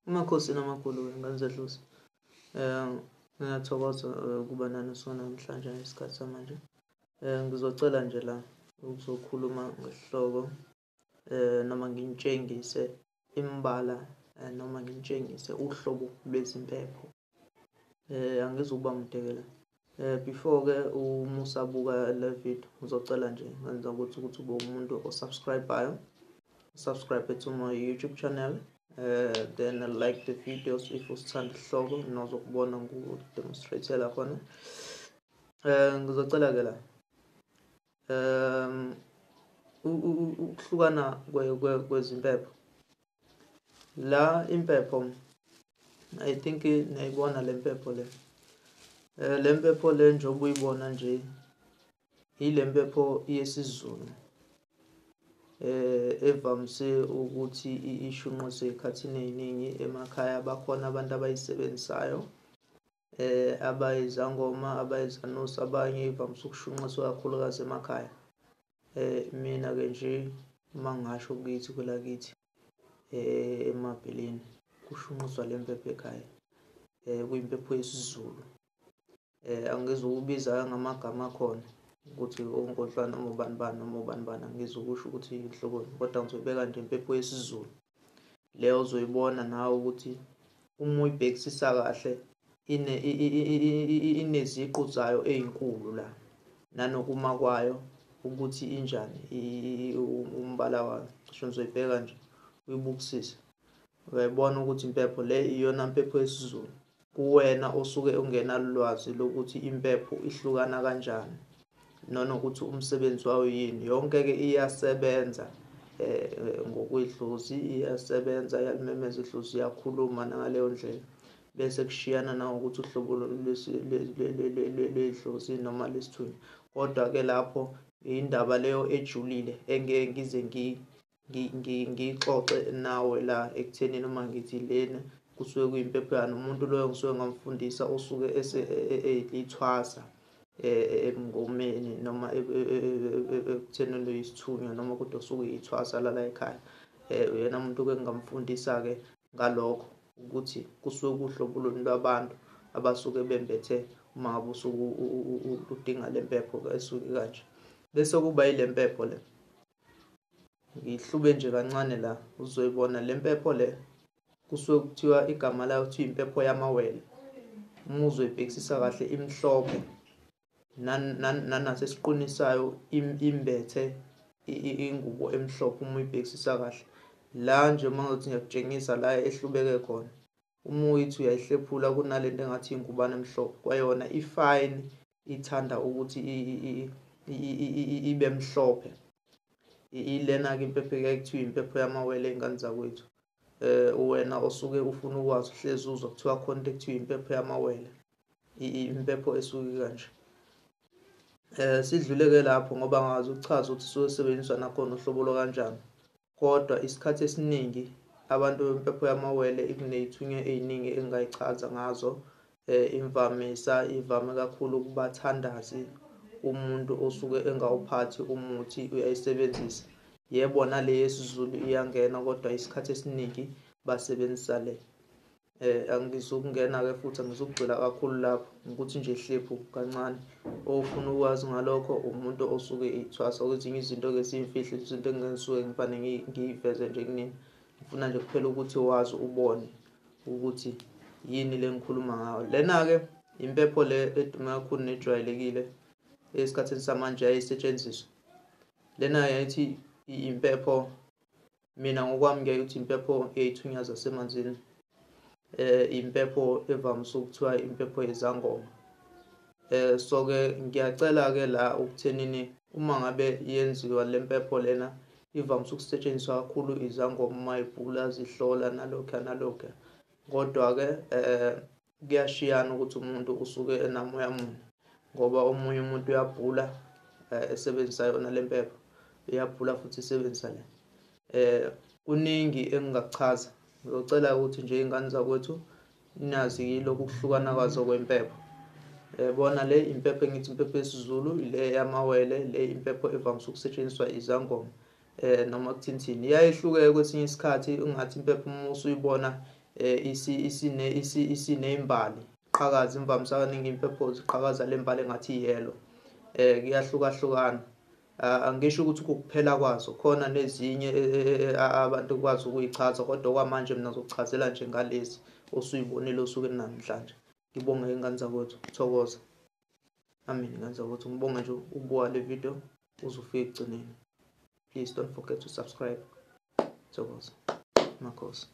Amakhosi namakhulu ngane zedlozi. Ngiyathokoza ukuba nani sona namhlanje ngesikhathi samanje. Ngizocela nje la ukuzokhuluma ngesihloko noma nginitshengise imbala noma nginitshengise uhlobo lwezimpepho. Angizukuba mude-ke la. Before-ke uma usabuka le video ngizocela nje ngenza ukuthi ube umuntu o-subscribe-ayo. Subscribe to my YouTube channel. Then like the videos if usithanda isihloko nozokubona ngu-demonstrate-ela khona. Ngizocela-ke la ukuhlukana kwezimpepho. La impepho I think niyayibona le mpepho le. Le mpepho le njengoba uyibona nje ile mpepho yesiZulu. Evamise ukuthi ishunqiswe ezikhathini eziningi emakhaya. Bakhona abantu abayisebenzisayo, abayizangoma, abayizanosi, abanye ivamise ukushunqiswa kakhulukazi emakhaya. Mina-ke nje uma ngasho kithi kwelakithi eMabheleni kushunqiswa le mpepho ekhaya. Kuyimpepho yesiZulu. Angizukubiza ngamagama akhona ukuthi ongodlwana noma ubani bani noma ubani bani, angizukusho ukuthi inhloboni, kodwa ngizoyibeka nje impepho yesiZulu. Leyo uzoyibona nawe ukuthi uma uyibhekisisa kahle ineziqu zayo ezinkulu la, nanokuma kwayo ukuthi injani umbala wayo. Cishe ngizoyibheka nje uyibukisise. Uyayibona ukuthi impepho le iyona mpepho yesiZulu. Kuwena osuke ungenalo ulwazi lokuthi impepho ihlukana kanjani, nanokuthi umsebenzi wayo yini. Yonke-ke iyasebenza ngokuyidlozi, iyasebenza, iyalimemeza idlozi, iyakhuluma nangaleyo ndlela. Bese kushiyana nangokuthi uhlobo lwedlozi noma lesithunywa. Kodwa-ke lapho indaba leyo ejulile engeke ngize ngixoxe nawe la ekuthenini uma ngithi lena kusuke kuyimpepho yani. Umuntu loyo ngisuke ngamfundisa osuke eyithwasa emngomeni noma ekuthenini uyisithunywa noma kodwa osuke eyithwasa la ekhaya. Uyena umuntu-ke ngamfundisa-ke ngalokho ukuthi kusuke kuhlobo luni lwabantu abasuke bembethe uma ngabe usuke udinga le mpepho esuke kanje. Bese kuba yile mpepho le. Ngihlube nje kancane la uzoyibona le mpepho le kusuke kuthiwa igama layo kuthiwa impepho yamawele. Uma uzoyibhekisisa kahle imhlophe nanasesiqinisayo imbethe ingubo emhlophe uma uyibhekisisa kahle. La nje uma ngathi ngiyakutshengisa la ehlubeke khona. Uma uyithi uyayihlephula kunalento engathi ingubane emhlophe. Kwayona ifine ithanda ukuthi ibe mhlophe. Ilena-ke impepho ekuthiwa impepho yamawele ey'ngane zakwethu. Wena osuke ufuna ukwazi uhlezi uzwa kuthiwa khona into ekuthiwa impepho yamawele. Impepho esuke kanje. Sidlule-ke lapho ngoba ngazi ukuchaza ukuthi suke sebenziswa nakhona uhlobo lwakanjani. Kodwa isikhathi esiningi abantu bempepho yamawele kuney'thunywa ey'ningi engingayichaza ngazo. Imvamisa ivame kakhulu kubathandazi, umuntu osuke engawuphathi umuthi uyayisebenzisa. Yebo nale yesiZulu iyangena kodwa isikhathi esiningi basebenzisa le. Angizukungena-ke futhi angizukugxila kakhulu lapho ukuthi nje hlephu kancane. Ofuna ukwazi ngalokho umuntu osuke eyithwasa. Kwezinye izinto-ke siyimfihlo, izinto engisuke ngifane ngiyiveze nje kunini. Ngifuna nje kuphela ukuthi wazi ubone ukuthi yini le ngikhuluma ngayo. Lena-ke impepho le edume kakhulu nejwayelekile esikhathini samanje yayisetshenziswa. Lena yayithi impepho, mina ngokwami ngiyayithi impepho ey'thunywa zasemanzini. Impepho evamise ukuthiwa impepho yezangoma. So-ke ngiyacela-ke la ukuthenini uma ngabe yenziwa le mpepho lena ivamise ukusetshenziswa kakhulu izangoma uma y'bhula zihlola nalokhuya nalokhuya. Kodwa-ke kuyashiyana ukuthi umuntu usuke enamoya muni, ngoba omunye umuntu uyabhula esebenzisa yona le mpepho, uyabhula futhi esebenzisa le. Kuningi engingakuchaza. Ngizocela ukuthi nje iy'ngane zakwethu nazi lokhu kuhlukana kwazo kwempepho. Bona le impepho engithi impepho yesiZulu ile yamawele, le impepho evamise ukusetshenziswa izangoma. Noma kuthini iyayihluke kwesinye isikhathi ungathi impepho uma usuyibona isinembali iqhakaza imvamisa kaningi impurples iqhakaza lembali engathi yellow. Kuyahlukahlukana. Angisho ukuthi ukukuphela kwazo khona nezinye abantu kwazi ukuyichaza kodwa kwamanje mina ngizokuchazela nje ngalezi osuyibonile osuke namhlanje. Ngibonge ingane zakwethu, thokoza. Amen. Ingane zakwethu ngibonge nje ukubuka le video uze ufike ekugcineni. Please don't forget to subscribe. Thokoza. Makhosi.